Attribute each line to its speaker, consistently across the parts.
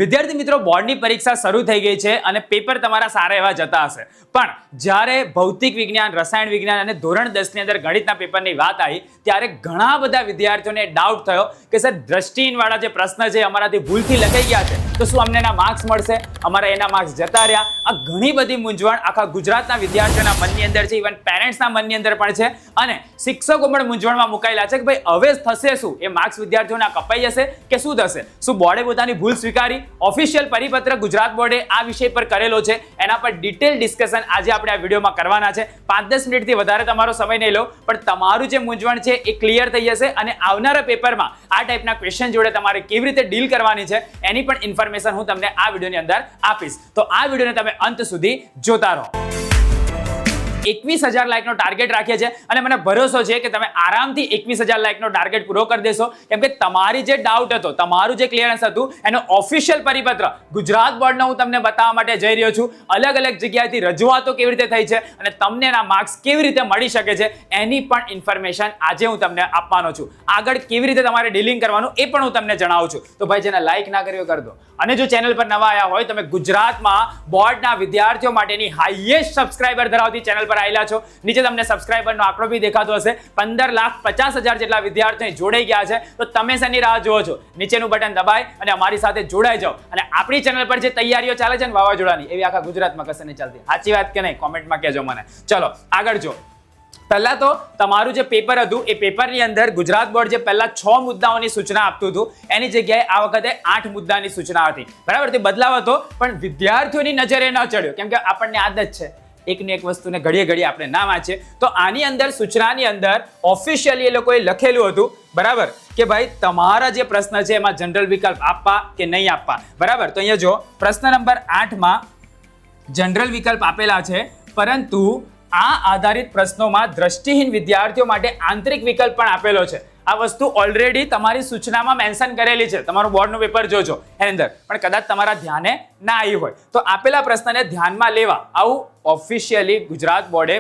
Speaker 1: વિદ્યાર્થી મિત્રો, બોર્ડની પરીક્ષા શરૂ થઈ ગઈ છે અને પેપર તમારા સારા એવા જતા હશે, પણ જ્યારે ભૌતિક વિજ્ઞાન, રસાયણ વિજ્ઞાન અને ધોરણ 10 ની અંદર ગણિતના પેપરની વાત આવી ત્યારે ઘણા બધા વિદ્યાર્થીઓને ડાઉટ થયો કે સર દ્રષ્ટિહીન વાળા જે પ્રશ્ન છે અમારાથી ભૂલથી લખાઈ ગયા છે તો શું અમને એના માર્ક્સ મળશે, અમારા એના માર્ક્સ જતા રહ્યા. આ ઘણી બધી મૂંઝવણ આખા ગુજરાતના વિદ્યાર્થીઓના મનની અંદર છે, ઇવન પેરેન્ટ્સના મનની અંદર પણ છે અને શિક્ષકો પણ મૂંઝવણમાં મુકાયેલા છે કે ભાઈ હવે થશે શું, એ માર્ક્સ વિદ્યાર્થીઓના કપાઈ જશે કે શું થશે, શું બોર્ડે પોતાની ભૂલ સ્વીકારી. ઓફિશિયલ પરિપત્ર ગુજરાત બોર્ડે આ વિષય પર કરેલો છે, એના પર ડિટેલ ડિસ્કશન આજે આપણે આ વિડીયોમાં કરવાના છે. 5-10 મિનિટથી વધારે તમારો સમય નહીં લો, પણ તમારું જે મૂંઝવણ છે એ ક્લિયર થઈ જશે અને આવનારા પેપરમાં આ ટાઈપના ક્વેશ્ચન જોડે તમારે કેવી રીતે ડીલ કરવાની છે એની પણ ઇન્ફોર્મેશન હું તમને આ વિડીયોની અંદર આપીશ. તો આ વિડીયોને તમે અંત સુધી જોતા રહો. 21,000 લાઈકનો ટાર્ગેટ રાખીએ છીએ અને મને ભરોસો છે કે તમે આરામથી 21,000 લાઈકનો ટાર્ગેટ પૂરો કરી દેશો, કેમ કે તમારી જે ડાઉટ હતો, તમારું જે ક્લિયરન્સ હતું એનો ઓફિશિયલ પરિપત્ર ગુજરાત બોર્ડનો હું તમને બતાવવા માટે જઈ રહ્યો છું. અલગ અલગ જગ્યાએથી રજૂઆતો કેવી રીતે થઈ છે અને તમને એના માર્ક્સ કેવી રીતે મળી શકે છે એની પણ ઇન્ફોર્મેશન આજે હું તમને આપવાનો છું. આગળ કેવી રીતે તમારે ડીલિંગ કરવાનું એ પણ હું તમને જણાવું છું. તો ભાઈ જેને લાઈક ના કર્યો કરી દો, અને જો ચેનલ પર નવા આવ્યા હોય તમે ગુજરાતમાં બોર્ડના વિદ્યાર્થીઓ માટેની હાઈએસ્ટ સબસ્ક્રાઇબર ધરાવતી ચેનલ પર આવેલા છો. નીચે તમને સબસ્ક્રાઇબરનો આંકડો બી દેખાતો હશે. 15,50,000 જેટલા વિદ્યાર્થીઓ જોડાઈ ગયા છે. તો તમે શેની રાહ જુઓ છો? નીચેનું બટન દબાઈ અને અમારી સાથે જોડાઈ જાઓ. અને આપણી ચેનલ પર જે તૈયારીઓ ચાલે છે ને વાવાઝોડાની, એવી આખા ગુજરાતમાં કશે નહીં ચાલતી. સાચી વાત કે નહીં? કોમેન્ટમાં કહેજો મને. ચલો આગળ જો. પહેલા તો તમારું જે પેપર હતું એ પેપરની અંદર ગુજરાત બોર્ડ જે પહેલા 6 મુદ્દાઓની સૂચના આપતું હતું એની જગ્યાએ આ વખતે 8 મુદ્દાની સૂચના હતી. બરાબર, તે બદલાવ હતો પણ વિદ્યાર્થીઓની નજરે ન ચડ્યો, કેમ કે આપણને આદત છે એકની એક વસ્તુને ઘડીએ ઘડીએ આપણે ના વાંચીએ. તો આની અંદર સૂચનાની અંદર ઓફિશિયલી એ લોકોએ લખેલું હતું, બરાબર, કે ભાઈ તમારા જે પ્રશ્ન છે એમાં જનરલ વિકલ્પ આપવા કે નહીં આપવા. બરાબર, તો અહીંયા જો પ્રશ્ન નંબર 8માં જનરલ વિકલ્પ આપેલા છે, પરંતુ આ આધારિત પ્રશ્નોમાં દ્રષ્ટિહીન વિદ્યાર્થીઓ માટે આંતરિક વિકલ્પ પણ આપેલો છે. આ વસ્તુ ઓલરેડી તમારી સૂચનામાં મેન્શન કરેલી છે. તમારું બોર્ડનું પેપર જોજો એની અંદર, પણ કદાચ તમારા ધ્યાને ના આવી હોય તો આપેલા પ્રશ્નને ધ્યાનમાં લેવા આવું ઓફિશિયલી ગુજરાત બોર્ડે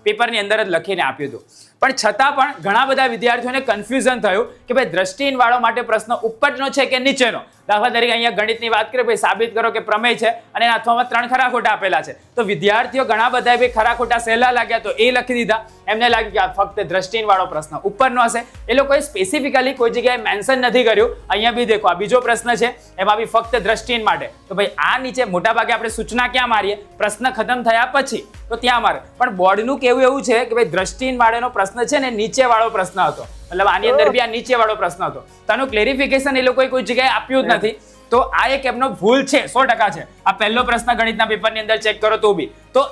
Speaker 1: પેપરની અંદર જ લખીને આપ્યું હતું. પણ છતાં પણ ઘણા બધા વિદ્યાર્થીઓને કન્ફ્યુઝન થયું કે ભાઈ દ્રષ્ટિહીન વાળો માટે પ્રશ્ન ઉપરનો છે કે નીચેનો. દાખલા તરીકે અહીંયા ગણિતની વાત કરીએ, ભાઈ સાબિત કરો કે પ્રમેય છે અને એના અથવામાં 3 ખરા ખોટા આપેલા છે. તો વિદ્યાર્થીઓ ઘણા બધા ભાઈ ખરા ખોટા સહેલા લાગ્યા તો એ લખી દીધા. એમને લાગ્યું કે આ ફક્ત દ્રષ્ટિહીન વાળો પ્રશ્ન ઉપરનો હશે. એ લોકોએ સ્પેસિફિકલી કોઈ જગ્યાએ મેન્શન નથી કર્યું. અહીંયા બી દેખો, આ બીજો પ્રશ્ન છે, એમાં બી ફક્ત દ્રષ્ટિહીન માટે. તો ભાઈ આ નીચે મોટા ભાગે આપણે સૂચના ક્યાં મારીએ? પ્રશ્ન ખતમ થયા પછી તો ત્યાં મારે. પણ બોર્ડનું કેવું એવું છે કે ભાઈ દ્રષ્ટિહીન વાળાનો પ્રશ્ન છે ને નીચે વાળો પ્રશ્ન હતો, મતલબ આની અંદર બી આ નીચે વાળો પ્રશ્ન હતો. તેનું ક્લેરિફિકેશન એ લોકોએ કોઈ જગ્યાએ આપ્યું જ નથી. તો આ એક એમનો ભૂલ છે, 100% છે. આ પહેલો પ્રશ્ન ગણિતના પેપરની અંદર ચેક કરો તો બી તો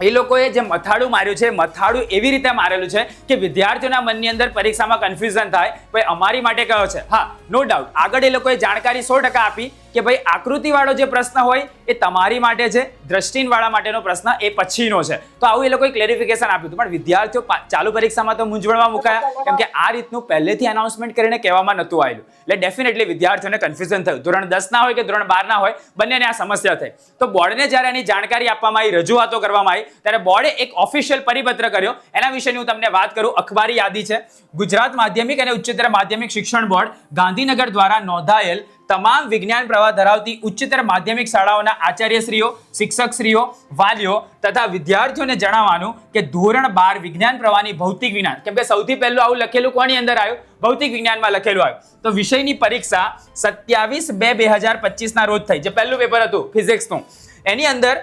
Speaker 1: એ લોકોએ જે મથાળું માર્યું છે, મથાળું એવી રીતે મારેલું છે કે વિદ્યાર્થીઓના મનની અંદર પરીક્ષામાં કન્ફ્યુઝન થાય ભાઈ અમારી માટે કયો છે. હા, નો ડાઉટ આગળ એ લોકોએ જાણકારી 100% આપી કે ભાઈ આકૃતિ વાળો જે પ્રશ્ન હોય એ તમારી માટે છે, દ્રષ્ટિહીન વાળા માટેનો પ્રશ્ન એ પછીનો છે. તો આવું એ લોકોએ ક્લેરિફિકેશન આપ્યું હતું. પણ વિદ્યાર્થીઓ ચાલુ પરીક્ષામાં તો મૂંઝવણમાં મુકાયા, કેમ કે આ રીતનું પહેલેથી અનાઉન્સમેન્ટ કરીને કહેવામાં નહોતું આવેલું. એટલે ડેફિનેટલી વિદ્યાર્થીઓને કન્ફ્યુઝન થયું. ધોરણ 10 ના હોય કે ધોરણ 12 ના હોય, બંનેને આ સમસ્યા થઈ. તો બોર્ડને જ્યારે એની જાણકારી આપવામાં આવી, રજૂઆતો કરવામાં આવી, ત્યારે બોર્ડે એક ઓફિશિયલ પરિપત્ર કર્યો. એના વિશેની હું તમને વાત કરું. અખબારી યાદી છે. ગુજરાત માધ્યમિક અને ઉચ્ચતર માધ્યમિક શિક્ષણ બોર્ડ ગાંધીનગર દ્વારા નોંધાયેલ તમામ વિજ્ઞાન પ્રવાહ ધરાવતી ઉચ્ચતર માધ્યમિક શાળાઓના આચાર્યશ્રીઓ, શિક્ષકશ્રીઓ, વાલીઓ તથા વિદ્યાર્થીઓને જણાવવાનું કે ધોરણ 12 વિજ્ઞાન પ્રવાહની ભૌતિક વિજ્ઞાન, કેમ કે સૌથી પહેલું આવું લખેલું કોની અંદર આવ્યું? ભૌતિક વિજ્ઞાનમાં લખેલું આવ્યું. તો વિષયની પરીક્ષા 27/2/2025 ના રોજ થઈ, જે પહેલું પેપર હતું ફિઝિક્સનું. એની અંદર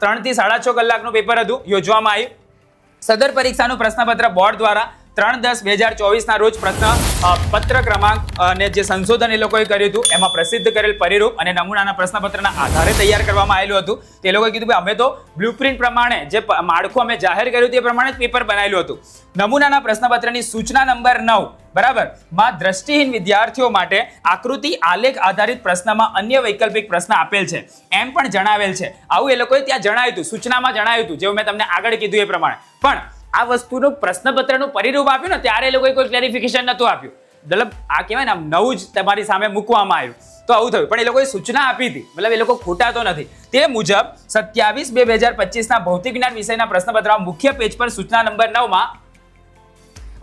Speaker 1: 3 થી 6.5 કલાકનું પેપર હતું, યોજવામાં આવ્યું. સદર પરીક્ષાનું પ્રશ્નપત્ર બોર્ડ દ્વારા 3/10/2024 ના રોજ પત્ર ક્રમાંક અને જે સંશોધન એ લોકોએ કર્યું હતું એમાં પ્રસિદ્ધ કરેલ પરિરૂપ અને નમૂનાના પ્રશ્નપત્રના આધારે તૈયાર કરવામાં આવેલું હતું. તે લોકોએ કીધું કે અમે તો બ્લુપ્રિન્ટ પ્રમાણે જે માળખું અમે જાહેર કર્યું તે પ્રમાણે જ પેપર બનાવેલું હતું. નમૂનાના પ્રશ્નપત્રની સૂચના નંબર 9 બરાબર માં દ્રષ્ટિહીન વિદ્યાર્થીઓ માટે આકૃતિ આલેખ આધારિત પ્રશ્નમાં અન્ય વૈકલ્પિક પ્રશ્ન આપેલ છે એમ પણ જણાવેલ છે. આવું એ લોકોએ ત્યાં જણાવ્યું હતું, સૂચનામાં જણાવ્યું હતું, જેવું મેં તમને આગળ કીધું એ પ્રમાણે. પણ આ વસ્તુનું પ્રશ્નપત્રનું પરિરૂપ આપ્યું ને ત્યારે એ લોકોએ કોઈ ક્લેરિફિકેશન નહોતું આપ્યું. મતલબ આ કહેવાય ને આમ નવું જ તમારી સામે મૂકવામાં આવ્યું તો આવું થયું. પણ એ લોકોએ સૂચના આપી હતી, મતલબ એ લોકો ખોટા તો નથી. તે મુજબ 27/2/2025 ના ભૌતિક વિજ્ઞાન વિષયના પ્રશ્નપત્રમાં મુખ્ય પેજ પર સૂચના નંબર 9 માં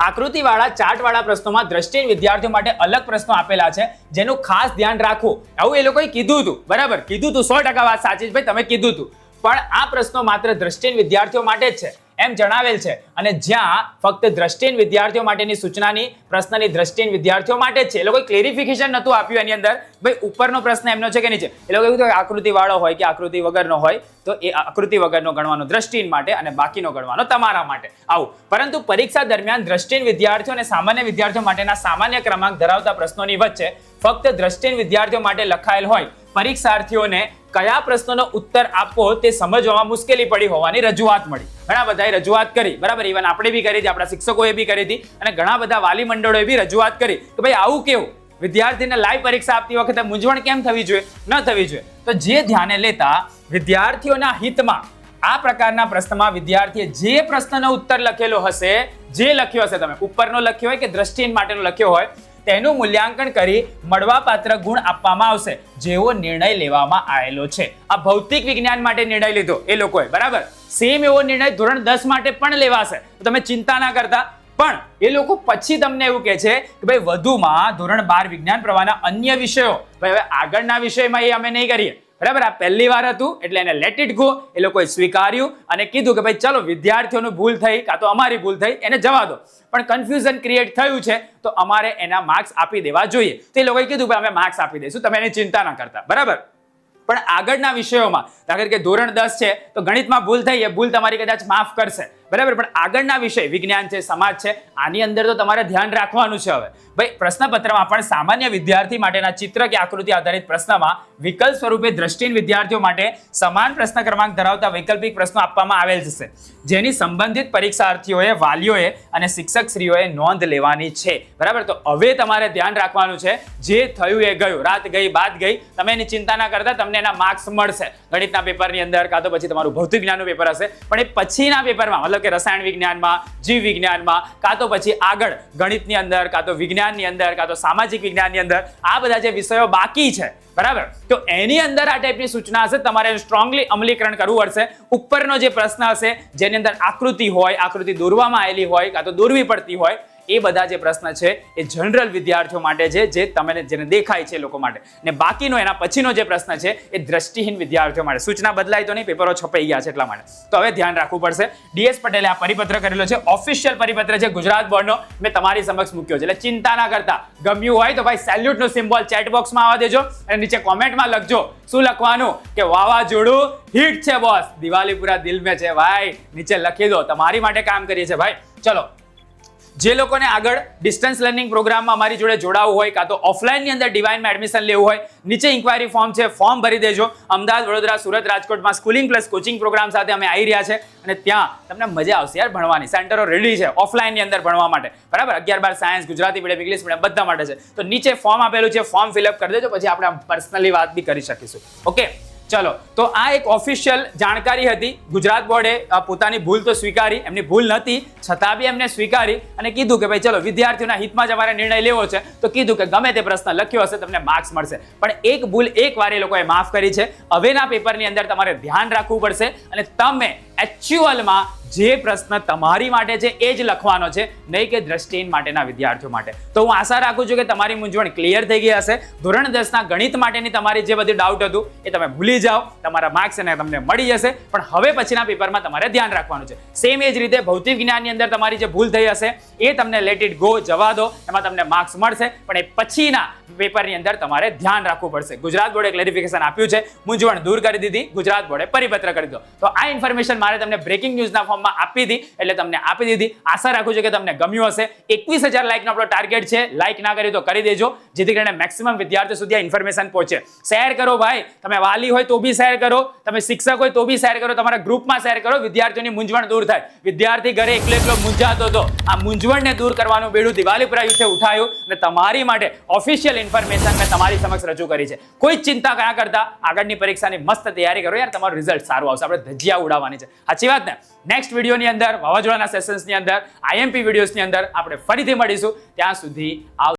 Speaker 1: આકૃતિવાળા ચાર્ટવાળા પ્રશ્નોમાં દ્રષ્ટિહીન વિદ્યાર્થીઓ માટે અલગ પ્રશ્નો આપેલા છે, જેનું ખાસ ધ્યાન રાખવું, આવું એ લોકોએ કીધું હતું. બરાબર, કીધું હતું, 100% વાત સાચી છે ભાઈ, તમે કીધું હતું. પણ આ પ્રશ્નો માત્ર દ્રષ્ટિહીન વિદ્યાર્થીઓ માટે જ છે એમ જણાવેલ છે, અને જ્યાં ફક્ત દ્રષ્ટિહીન વિદ્યાર્થીઓ માટેની સૂચનાની પ્રશ્નની દ્રષ્ટિહીન વિદ્યાર્થીઓ માટે જ છે. એ લોકોએ ક્લેરિફિકેશન નહોતું આપ્યું એની અંદર, ભાઈ ઉપરનો પ્રશ્ન એમનો છે કે નીચે. એ લોકો એવું કે આકૃતિવાળો હોય કે આકૃતિ વગરનો હોય, તો એ આકૃતિ વગરનો ગણવાનો દ્રષ્ટિહીન માટે અને બાકીનો ગણવાનો તમારા માટે, આવું. પરંતુ પરીક્ષા દરમિયાન દ્રષ્ટિહીન વિદ્યાર્થીઓ અને સામાન્ય વિદ્યાર્થીઓ માટેના સામાન્ય ક્રમાંક ધરાવતા પ્રશ્નોની વચ્ચે ફક્ત દ્રષ્ટિહીન વિદ્યાર્થીઓ માટે લખાયેલ હોય, પરીક્ષાર્થીઓને કયા પ્રશ્નનો ઉત્તર આપવો તે સમજવામાં મુશ્કેલી પડી હોવાની રજૂઆત મળી. ઘણા બધાએ રજૂઆત કરી, બરાબર, ઇવન આપણે બી કરી હતી, આપણા શિક્ષકોએ બી કરી હતી, અને ઘણા બધા વાલી મંડળોએ બી રજૂઆત કરી કે ભાઈ આવું કેવું, વિદ્યાર્થીને લાઈવ પરીક્ષા આપતી વખતે મૂંઝવણ કેમ થવી જોઈએ, ન થવી જોઈએ. તો જે ધ્યાને લેતા વિદ્યાર્થીઓના હિતમાં આ પ્રકારના પ્રશ્નમાં વિદ્યાર્થીએ જે પ્રશ્નનો ઉત્તર લખેલો હશે, જે લખ્યો હશે, તમે ઉપરનો લખ્યો હોય કે દ્રષ્ટિહીન માટેનો લખ્યો હોય, તેનું મૂલ્યાંકન કરી મળવાપાત્ર ગુણ આપવામાં આવશે, જેવો નિર્ણય લેવામાં આવેલો છે. આ ભૌતિક વિજ્ઞાન માટે નિર્ણય લીધો એ લોકોએ, બરાબર. સેમ એવો નિર્ણય ધોરણ 10 માટે પણ લેવાશે, તો તમે ચિંતા ના કરતા. પણ એ લોકો પછી તમને એવું કહે છે કે ભાઈ વધુમાં ધોરણ 12 વિજ્ઞાન પ્રવાહના અન્ય વિષયો, ભાઈ હવે આગળના વિષયમાં એ અમે નહીં કરીએ, બરાબર. આ પહેલી વાર હતું એટલે એને લેટ ઇટ ગો, એ લોકોએ સ્વીકાર્યું અને કીધું કે ભાઈ ચલો વિદ્યાર્થીઓનું ભૂલ થઈ કાં તો અમારી ભૂલ થઈ, એને જવા દો, પણ કન્ફ્યુઝન ક્રિએટ થયું છે તો અમારે એના માર્ક્સ આપી દેવા જોઈએ. તો એ લોકોએ કીધું ભાઈ અમે માર્ક્સ આપી દઈશું, તમે એની ચિંતા ના કરતા, બરાબર. પણ આગળના વિષયોમાં, દાખલા કે ધોરણ 10 છે તો ગણિતમાં ભૂલ થઈ, એ ભૂલ તમારી કદાચ માફ કરશે, બરાબર. પણ આગળના વિષય વિજ્ઞાન છે, સમાજ છે, આની અંદર તો તમારે ધ્યાન રાખવાનું છે. હવે ભાઈ પ્રશ્નપત્રમાં પણ સામાન્ય વિદ્યાર્થી માટેના ચિત્ર કે આકૃતિ આધારિત પ્રશ્નમાં વિકલ્પ સ્વરૂપે દ્રષ્ટિહીન વિદ્યાર્થીઓ માટે સમાન પ્રશ્ન ક્રમાંક ધરાવતા વૈકલ્પિક પ્રશ્નો આપવામાં આવેલ છે, જેની સંબંધિત પરીક્ષાર્થીઓએ, વાલીઓએ અને શિક્ષકશ્રીઓએ નોંધ લેવાની છે, બરાબર. તો હવે તમારે ધ્યાન રાખવાનું છે, જે થયું એ ગયું, રાત ગઈ બાદ ગઈ, તમે એની ચિંતા ના કરતા, તમને એના માર્ક્સ મળશે ગણિતના પેપરની અંદર, કાં તો પછી તમારું ભૌતિક વિજ્ઞાનનું પેપર હશે, પણ એ પછીના પેપરમાં, મતલબ કે રસાયણ વિજ્ઞાનમાં, જીવ વિજ્ઞાનમાં, કાં તો પછી આગળ ગણિતની અંદર, કાં તો વિજ્ઞાનની અંદર, કાં તો સામાજિક વિજ્ઞાનની અંદર, આ બધા જે વિષયો બાકી છે, બરાબર, તો એની અંદર આ ટાઈપની સૂચના હશે, તમારે સ્ટ્રોંગલી અમલીકરણ કરવું પડશે. ઉપરનો જે પ્રશ્ન હશે જેની અંદર આકૃતિ હોય, આકૃતિ દોરવામાં આવેલી હોય કાં તો દોરવી પડતી હોય, એ બધા જે પ્રશ્ન છે એ જનરલ વિદ્યાર્થીઓ માટે છે, જે તમને જેને દેખાય છે એ લોકો માટે, ને બાકીનો એના પછીનો જે પ્રશ્ન છે એ દ્રષ્ટિહીન વિદ્યાર્થીઓ માટે. સૂચના બદલાય તો નહીં, પેપરો છપાઈ ગયા છે એટલા માટે. તો હવે ધ્યાન રાખવું પડશે. DS પટેલે આ પરિપત્ર કરેલો છે, ઓફિશિયલ પરિપત્ર છે ગુજરાત બોર્ડનો, મેં તમારી સમક્ષ મૂક્યો છે, એટલે ચિંતા ના કરતા. ગમ્યું હોય તો ભાઈ સેલ્યુટનો સિમ્બોલ ચેટ બોક્સમાં આવવા દેજો અને નીચે કોમેન્ટમાં લખજો. શું લખવાનું? કે વાવાઝોડું હિટ છે બોસ, દિવાળી પૂરા દિલ મેં છે ભાઈ, નીચે લખી દો. તમારી માટે કામ કરીએ છીએ ભાઈ. ચલો, જે લોકોને આગળ ડિસ્ટન્સ લર્નિંગ પ્રોગ્રામમાં અમારી જોડે જોડાવવું હોય કાં તો ઓફલાઈનની અંદર ડિવાઇનમાં એડમિશન લેવું હોય, નીચે ઇન્ક્વાયરી ફોર્મ છે, ફોર્મ ભરી દેજો. અમદાવાદ, વડોદરા, સુરત, રાજકોટમાં સ્કૂલિંગ પ્લસ કોચિંગ પ્રોગ્રામ સાથે અમે આવી રહ્યા છે, અને ત્યાં તમને મજા આવશે યાર ભણવાની. સેન્ટરો રેડી છે ઓફલાઈનની અંદર ભણવા માટે, બરાબર. 11-12 science, Gujarati medium, English medium બધા માટે છે. તો નીચે ફોર્મ આપેલું છે, ફોર્મ ફિલઅપ કરી દેજો, પછી આપણે પર્સનલી વાત બી કરી શકીશું. ઓકે, ચલો. તો આ એક ઓફિશિયલ જાણકારી હતી. ગુજરાત બોર્ડે પોતાની ભૂલ તો સ્વીકારી, એમની ભૂલ નથી છતાં બી એમને સ્વીકારી અને કીધું કે ભાઈ ચલો વિદ્યાર્થીઓના હિતમાં જ અમારે નિર્ણય લેવો છે, તો કીધું કે ગમે તે પ્રશ્ન લખ્યો હશે તમને માર્ક્સ મળશે. પણ એક ભૂલ એક વાર એ લોકોએ માફ કરી છે. હવેના પેપરની અંદર તમારે ધ્યાન રાખવું પડશે અને તમે એક્ચ્યુઅલમાં જે પ્રશ્ન તમારી માટે છે એ જ લખવાનો છે, નહીં કે દ્રષ્ટિહીન માટેના વિદ્યાર્થીઓ માટે. તો હું આશા રાખું છું કે તમારી મૂંઝવણ ક્લિયર થઈ ગઈ હશે. ધોરણ 10ના ગણિત માટેની તમારી જે બધી ડાઉટ હતું એ તમે ભૂલી જાઓ, તમારા માર્ક્સ એને તમને મળી જશે. પણ હવે પછીના પેપરમાં તમારે ધ્યાન રાખવાનું છે. સેમ એ જ રીતે ભૌતિક વિજ્ઞાનની અંદર તમારી જે ભૂલ થઈ હશે એ તમને લેટ ઇટ ગો, જવા દો, એમાં તમને માર્ક્સ મળશે. પણ એ પછીના પેપરની અંદર તમારે ધ્યાન રાખવું પડશે. ગુજરાત બોર્ડે ક્લેરિફિકેશન આપ્યું છે, મૂંઝવણ દૂર કરી દીધી, ગુજરાત બોર્ડે પરિપત્ર કરી દીધો. તો આ ઇન્ફોર્મેશન મારે તમને બ્રેકિંગ ન્યૂઝના ફોર્મમાં આપી હતી, એટલે તમને આપી દીધી. આશા રાખું છું કે તમને ગમ્યું હશે. 21,000 લાઈકનો આપણો ટાર્ગેટ છે. લાઈક ના કરી તો કરી દેજો, જેથી કરીને મેક્સિમમ વિદ્યાર્થીઓ સુધી આ ઇન્ફોર્મેશન પહોંચે. શેર કરો ભાઈ, તમે વાલી હોય તો બી શેર કરો, તમે શિક્ષક હોય તો બી શેર કરો, તમારા ગ્રુપમાં શેર કરો, વિદ્યાર્થીઓની મૂંઝવણ દૂર થાય. વિદ્યાર્થી ઘરે એકલો મૂંઝાતો હતો, આ મૂંઝવણને દૂર કરવાનું બેડું દિવાલીપુરા યુથે ઉઠાયું અને તમારી માટે ઓફિશિયલ ઇન્ફોર્મેશન મેં તમારી સમક્ષ રજૂ કરી છે. કોઈ ચિંતા ના કરતા, આગળની પરીક્ષાની મસ્ત તૈયારી કરો યાર, તમારું રિઝલ્ટ સારું આવશે. આપણે ધજિયા ઉડાવવાની છે, સાચી વાત ને? નેક્સ્ટ વિડીયોની અંદર, વાવાઝોડાના સેશન્સની અંદર, IMP વિડીયોઝની અંદર આપણે ફરીથી મળીશું. ત્યાં સુધી